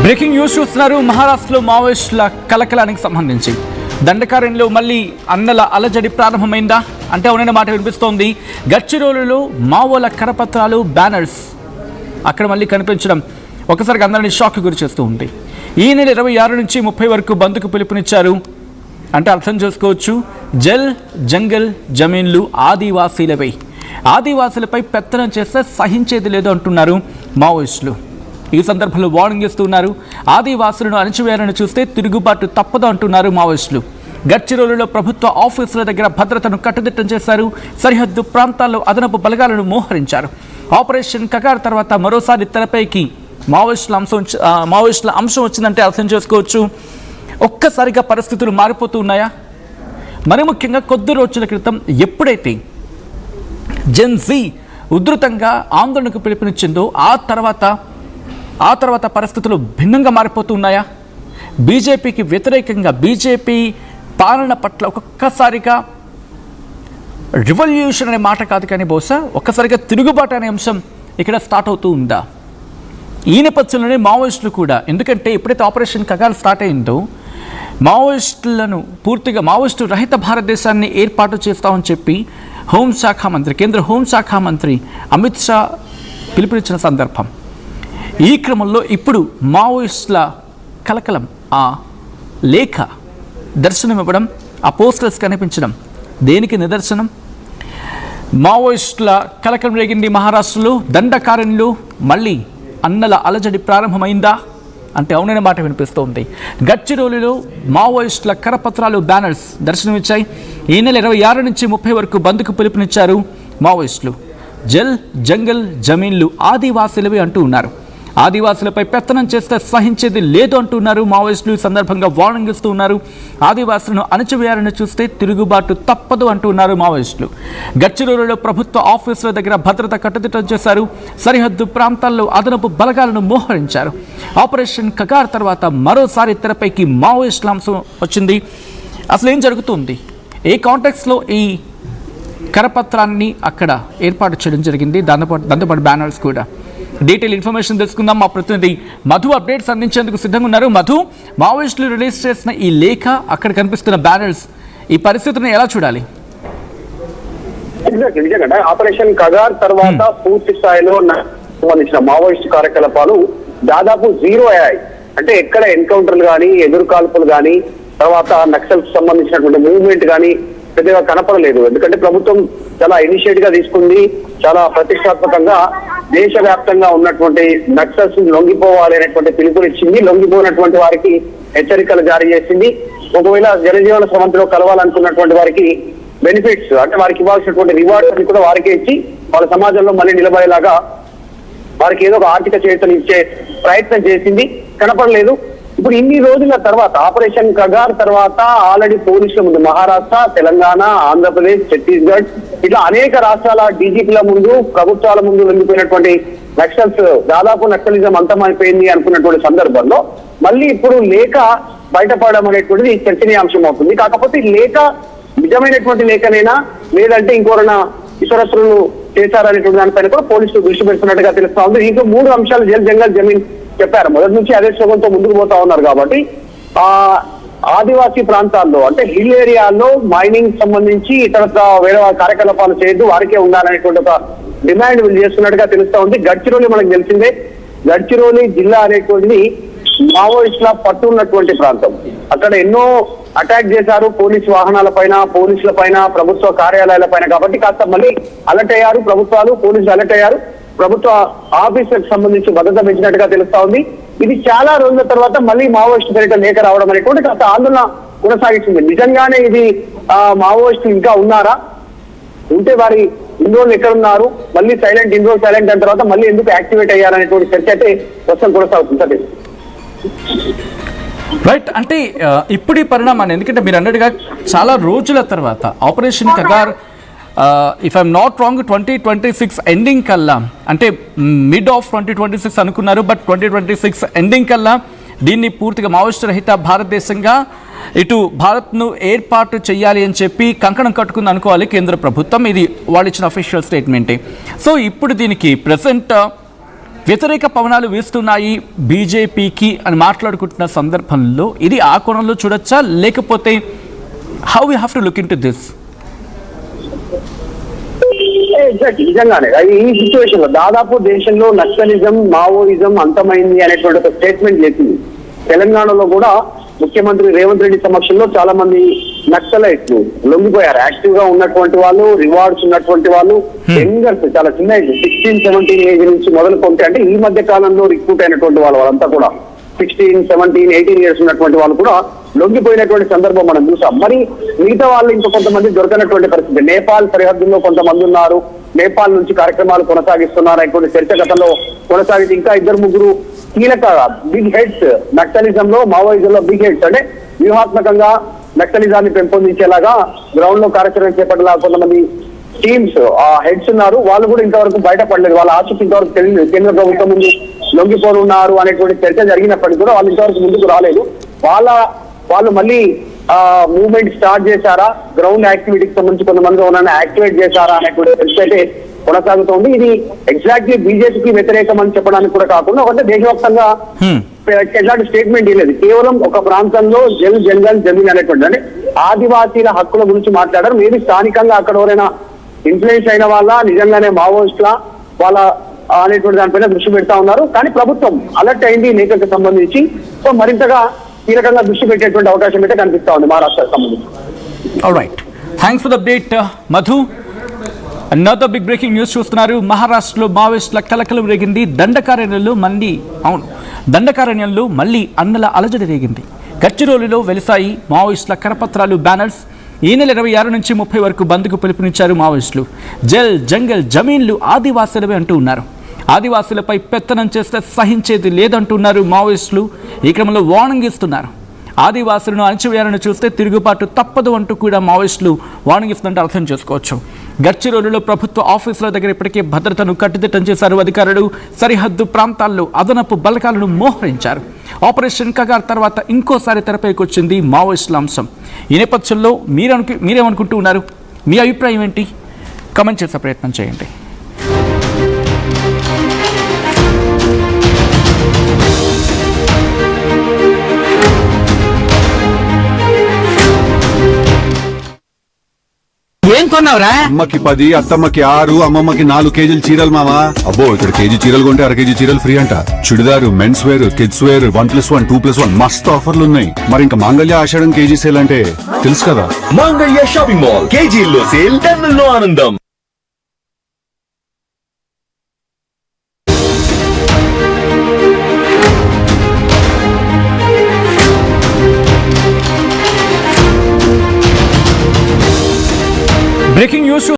Breaking news చూస్తున్నారు. మహారాష్ట్రలో మావోయిస్టుల కలకలానికి సంబంధించి దండకారణ్యంలో మళ్ళీ అన్నల అలజడి ప్రారంభమైందా అంటే అవుననే మాట వినిపిస్తోంది. గడ్చిరోలులో మావోల కరపత్రాలు, బ్యానర్స్ అక్కడ మళ్ళీ కనిపించడం ఒకసారిగా అందరినీ షాక్ గురి చేస్తూ ఉంది. ఈ నెల 26 నుంచి 30 వరకు బంద్కు పిలుపునిచ్చారు. అంటే అర్థం చేసుకోవచ్చు, జల్ జంగల్ జమీన్లు ఆదివాసీలపై పెత్తనం చేస్తే సహించేది లేదు అంటున్నారు మావోయిస్టులు. ఈ సందర్భంలో వార్నింగ్ ఇస్తున్నారు. ఆదివాసులను అణచివేయాలని చూస్తే తిరుగుబాటు తప్పదు అంటున్నారు మావోయిస్టులు. గడ్చిరోలులో ప్రభుత్వ ఆఫీసుల దగ్గర భద్రతను కట్టుదిట్టం చేశారు. సరిహద్దు ప్రాంతాల్లో అదనపు బలగాలను మోహరించారు. ఆపరేషన్ కగార్ తర్వాత మరోసారి తెరపైకి మావోయిస్టుల అంశం వచ్చిందంటే అర్థం చేసుకోవచ్చు, ఒక్కసారిగా పరిస్థితులు మారిపోతూ ఉన్నాయా? మరి ముఖ్యంగా కొద్ది రోజుల క్రితం ఎప్పుడైతే జెన్జీ ఉధృతంగా ఆందోళనకు పిలుపునిచ్చిందో ఆ తర్వాత పరిస్థితులు భిన్నంగా మారిపోతూ ఉన్నాయా? బీజేపీకి వ్యతిరేకంగా బీజేపీ పాలన పట్ల ఒక్కొక్కసారిగా రివల్యూషన్ అనే మాట కాదు కానీ బహుశా ఒక్కసారిగా తిరుగుబాటు అనే అంశం ఇక్కడ స్టార్ట్ అవుతూ ఉందా? ఈ నేపథ్యంలోనే మావోయిస్టులు కూడా, ఎందుకంటే ఎప్పుడైతే ఆపరేషన్ కగార్ స్టార్ట్ అయిందో మావోయిస్టులను పూర్తిగా మావోయిస్టు రహిత భారతదేశాన్ని ఏర్పాటు చేస్తామని చెప్పి కేంద్ర హోంశాఖ మంత్రి అమిత్ షా పిలుపునిచ్చిన సందర్భం. ఈ క్రమంలో ఇప్పుడు మావోయిస్టుల కలకలం, ఆ లేఖ దర్శనమివ్వడం, ఆ పోస్టర్స్ కనిపించడం దేనికి నిదర్శనం? మావోయిస్టుల కలకలం రేగింది మహారాష్ట్రలో. దండకారణ్యంలో మళ్ళీ అన్నల అలజడి ప్రారంభమైందా అంటే అవుననే మాట వినిపిస్తోంది. గడ్చిరోలులో మావోయిస్టుల కరపత్రాలు, బ్యానర్స్ దర్శనమిచ్చాయి. ఈ నెల 26 నుంచి 30 వరకు బంద్కు పిలుపునిచ్చారు మావోయిస్టులు. జల్ జంగల్ జమీన్లు ఆదివాసీలవి అంటూ ఉన్నారు. ఆదివాసులపై పెత్తనం చేస్తే సహించేది లేదు అంటున్నారు మావోయిస్టులు. ఈ సందర్భంగా వార్నింగ్ ఇస్తూ ఉన్నారు. ఆదివాసులను అణచివేయాలని చూస్తే తిరుగుబాటు తప్పదు అంటున్నారు మావోయిస్టులు. గడ్చిరోలులో ప్రభుత్వ ఆఫీసుల దగ్గర భద్రత కట్టుదిట్టం చేశారు. సరిహద్దు ప్రాంతాల్లో అదనపు బలగాలను మోహరించారు. ఆపరేషన్ కగార్ తర్వాత మరోసారి తెరపైకి మావోయిస్టుల అంశం వచ్చింది. అసలు ఏం జరుగుతుంది? ఏ కాంటెక్స్లో ఈ కరపత్రాన్ని అక్కడ ఏర్పాటు చేయడం జరిగింది? దాంతోపాటు బ్యానర్స్ కూడా. డీటెయిల్ ఇన్ఫర్మేషన్ తెలుసుకుందాం. మా ప్రతినిధి మధు అప్డేట్స్ అందించేందుకు సిద్ధంగా ఉన్నారు. మధు, మావోయిస్టులు రిలీజ్ చేసిన ఈ లేఖ, అక్కడ కనిపిస్తున్న బ్యానర్స్, ఈ పరిస్థితిని ఎలా చూడాలి? ఆపరేషన్ కగార్ తర్వాత పూర్తి స్థాయిలో సంబంధించిన మావోయిస్టు కార్యకలాపాలు దాదాపు జీరో అయ్యాయి. అంటే ఎక్కడ ఎన్కౌంటర్లు కానీ, ఎదురు కాల్పులు కానీ, తర్వాత నక్సల్స్ సంబంధించినటువంటి మూవ్మెంట్ కానీ పెద్దగా కనపడలేదు. ఎందుకంటే ప్రభుత్వం చాలా ఇనిషియేటివ్ గా తీసుకుంది. చాలా ప్రతిష్టాత్మకంగా దేశవ్యాప్తంగా ఉన్నటువంటి నక్సల్స్ లొంగిపోవాలి అనేటువంటి పిలుపునిచ్చింది. లొంగిపోయినటువంటి వారికి హెచ్చరికలు జారీ చేసింది. ఒకవేళ జనజీవన సమంతిలో కలవాలనుకున్నటువంటి వారికి బెనిఫిట్స్, అంటే వారికి ఇవ్వాల్సినటువంటి రివార్డ్స్ అని కూడా వారికే ఇచ్చి వాళ్ళ సమాజంలో మళ్ళీ నిలబడేలాగా వారికి ఏదో ఒక ఆర్థిక చేతను ఇచ్చే ప్రయత్నం చేసింది. కనపడలేదు. ఇప్పుడు ఇన్ని రోజుల తర్వాత ఆపరేషన్ కగార్ తర్వాత ఆల్రెడీ పోలీసుల ముందు మహారాష్ట్ర, తెలంగాణ, ఆంధ్రప్రదేశ్, ఛత్తీస్గఢ్ ఇట్లా అనేక రాష్ట్రాల డీజీపీల ముందు, ప్రభుత్వాల ముందు వెళ్ళిపోయినటువంటి నక్సల్స్, దాదాపు నక్సలిజం అంతమైపోయింది అనుకున్నటువంటి సందర్భంలో మళ్ళీ ఇప్పుడు లేఖ బయటపడడం అనేటువంటిది చర్చనీయాంశం అవుతుంది. కాకపోతే ఈ లేఖ నిజమైనటువంటి లేఖనైనా లేదంటే ఇంకోరైనా ఇతరత్రులు చేశారనేటువంటి దానిపైన కూడా పోలీసులు దృష్టి పెడుతున్నట్టుగా తెలుస్తా ఉంది. ఇంకో 3 అంశాలు జల్ జంగల్ జమీన్ చెప్పారు. మొదటి నుంచి అదే శ్లోకంతో ముందుకు పోతా ఉన్నారు. కాబట్టి ఆదివాసీ ప్రాంతాల్లో, అంటే హిల్ ఏరియాల్లో మైనింగ్ సంబంధించి ఇతర వేరే కార్యకలాపాలు చేయొద్దు, వారికే ఉండాలనేటువంటి ఒక డిమాండ్ వీళ్ళు చేస్తున్నట్టుగా తెలుస్తా ఉంది. గడ్చిరోలి మనకు తెలిసిందే. గడ్చిరోలి జిల్లా అనేటువంటిది మావోయిస్టుల పట్టు ఉన్నటువంటి ప్రాంతం. అక్కడ ఎన్నో అటాక్ చేశారు పోలీసు వాహనాల పైన, పోలీసుల పైన, ప్రభుత్వ కార్యాలయాల పైన. కాబట్టి కాస్త మళ్ళీ అలర్ట్ అయ్యారు ప్రభుత్వాలు, పోలీసులు అలర్ట్ అయ్యారు. ప్రభుత్వ ఆఫీసులకు సంబంధించి భద్రత పెంచినట్టుగా తెలుస్తా ఉంది. ఇది చాలా రోజుల తర్వాత మళ్ళీ మావోయిస్టు పేరిట లేఖ రావడం అనేటువంటి కాస్త ఆందోళన కొనసాగించింది. నిజంగానే ఇది మావోయిస్టులు ఇంకా ఉన్నారా? ఉంటే వారి ఇన్ని రోజులు ఎక్కడ ఉన్నారు? మళ్ళీ సైలెంట్, ఇన్ని రోజులు సైలెంట్ అయిన తర్వాత మళ్ళీ ఎందుకు యాక్టివేట్ అయ్యారనేటువంటి చర్చ అయితే ప్రస్తుతం కొనసాగుతుంది. రైట్. అంటే ఇప్పుడు ఈ పరిణామాన్ని, ఎందుకంటే మీరు అన్నట్టుగా చాలా రోజుల తర్వాత operation Kagar, if I'm not wrong 2026 ending కల్లా, అంటే మిడ్ ఆఫ్ 2026 అనుకున్నారు, బట్ 2026 ఎండింగ్ కల్లా దీన్ని పూర్తిగా మావోయిస్టు రహిత భారతదేశంగా ఇటు భారత్ను ఏర్పాటు చేయాలి అని చెప్పి కంకణం కట్టుకుంది అనుకోవాలి కేంద్ర ప్రభుత్వం. ఇది వాళ్ళు ఇచ్చిన అఫీషియల్ స్టేట్మెంటే. సో ఇప్పుడు దీనికి ప్రెసెంట్ వ్యతిరేక పవనాలు వీస్తున్నాయి బీజేపీకి అని మాట్లాడుకుంటున్న సందర్భంలో ఇది ఆ కోణంలో చూడొచ్చా, లేకపోతే how we have to look in to this? Exact నిజంగానే ఈ సిచ్యువేషన్ లో దాదాపు దేశంలో నక్సలిజం మావోయిజం అంతమైంది అనేటువంటి ఒక స్టేట్మెంట్ చేసింది. తెలంగాణలో కూడా ముఖ్యమంత్రి రేవంత్ రెడ్డి సమక్షంలో చాలా మంది నక్సలైట్లు లొంగిపోయారు. యాక్టివ్ గా ఉన్నటువంటి వాళ్ళు, రివార్డ్స్ ఉన్నటువంటి వాళ్ళు, యంగర్స్ చాలా చిన్న ఏజ్ 16-17 ఏజ్ నుంచి మొదలుకుంటే, అంటే ఈ మధ్య కాలంలో రిక్రూట్ అయినటువంటి వాళ్ళంతా కూడా 16-17-18 ఇయర్స్ ఉన్నటువంటి వాళ్ళు కూడా లొంగిపోయినటువంటి సందర్భం మనం చూసాం. మరి మిగతా వాళ్ళు ఇంకా కొంతమంది దొరకనటువంటి పరిస్థితి. నేపాల్ సరిహద్దుల్లో కొంతమంది ఉన్నారు, నేపాల్ నుంచి కార్యక్రమాలు కొనసాగిస్తున్నారు అనేటువంటి చర్చ గతంలో కొనసాగింది. ఇంకా 2-3 కీలక బిగ్ హెడ్స్ నక్సలిజంలో మావోయిజంలో బిగ్ హెడ్స్, అంటే వ్యూహాత్మకంగా నక్సలిజాన్ని పెంపొందించేలాగా గ్రౌండ్ లో కార్యాచరణ చేపట్టేలా కొంతమంది టీమ్స్ ఆ హెడ్స్ ఉన్నారు. వాళ్ళు కూడా ఇంతవరకు బయటపడలేదు, వాళ్ళ ఆచూకీ ఇంతవరకు తెలియలేదు. కేంద్ర ప్రభుత్వం ముందు లొంగిపోనున్నారు అనేటువంటి చర్చ జరిగినప్పటికీ కూడా వాళ్ళు ఇంతవరకు ముందుకు రాలేదు. వాళ్ళు మళ్ళీ మూవ్మెంట్ స్టార్ట్ చేశారా, గ్రౌండ్ యాక్టివిటీకి సంబంధించి కొంతమంది ఉన్న యాక్టివేట్ చేశారా అనేటువంటి చర్చ అయితే కొనసాగుతోంది. ఇది ఎగ్జాక్ట్లీ బీజేపీకి వ్యతిరేకం అని చెప్పడానికి కూడా కాకుండా ఒకటే దేశవ్యాప్తంగా ఎలాంటి స్టేట్మెంట్ ఇవ్వలేదు. కేవలం ఒక ప్రాంతంలో జంగల్ జమీన్ అనేటువంటి, అంటే ఆదివాసీల హక్కుల గురించి మాట్లాడారు. మేబీ స్థానికంగా అక్కడ ఎవరైనా ఇన్ఫ్లుయెన్స్ అయిన వాళ్ళ నిజంగానే మావోయిస్టుల వాళ్ళ అనేటువంటి దానిపైన దృష్టి పెడతా ఉన్నారు. కానీ ప్రభుత్వం అలర్ట్ అయింది నేతలకు సంబంధించి, సో మరింతగా కీలకంగా దృష్టి పెట్టేటువంటి అవకాశం అయితే కనిపిస్తా ఉంది మహారాష్ట్రకు సంబంధించి. Alright, thanks for the update Madhu. Another big breaking news చూస్తున్నారు. మహారాష్ట్రలో మావోయిస్టుల కలకలం రేగింది. దండకారణ్యంలో మళ్ళీ అన్నల అలజడి రేగింది. గడ్చిరోలిలో వెలిసాయి మావోయిస్టుల కరపత్రాలు, బ్యానర్స్. ఈ నెల 26 నుంచి 30 వరకు బంద్కు పిలుపునిచ్చారు మావోయిస్టులు. జంగల్ జమీన్లు ఆదివాసులవే అంటూ ఉన్నారు. ఆదివాసులపై పెత్తనం చేస్తే సహించేది లేదంటున్నారు మావోయిస్టులు. ఈ క్రమంలో వార్నింగ్ ఇస్తున్నారు. ఆదివాసులను అణచివేయాలని చూస్తే తిరుగుబాటు తప్పదు అంటూ కూడా మావోయిస్టులు వార్నింగ్ ఇస్తుంటే అర్థం చేసుకోవచ్చు. గడ్చిరోలులో ప్రభుత్వ ఆఫీసుల దగ్గర ఇప్పటికే భద్రతను కట్టుదిట్టం చేశారు అధికారులు. సరిహద్దు ప్రాంతాల్లో అదనపు బలగాలను మోహరించారు. ఆపరేషన్ కగార్ తర్వాత ఇంకోసారి తెరపైకి వచ్చింది మావోయిస్టుల అంశం. ఈ నేపథ్యంలో మీరేమనుకుంటూ ఉన్నారు? మీ అభిప్రాయం ఏంటి? కమెంట్ చేసే ప్రయత్నం చేయండి. ఏం కొన్నావురా? అమ్మకి 10, అత్తమ్మకి 6, అమ్మమ్మకి 4 కేజీలు చీరలు మావా. అబ్బో, ఇక్కడ కేజీ చీరలు కొంటే అర కేజీ చీరలు ఫ్రీ అంట. Churidar, men's wear, kids wear 1+1, 2+1 మస్తు ఆఫర్లు ఉన్నాయి. మరి ఇంకా మాంగళ్య ఆషాఢం కేజీ సేల్ అంటే తెలుసు కదా. మాంగళ్య షాపింగ్ మాల్ కేజీల్లో సేల్, టన్నుల్లో ఆనందం. Breaking news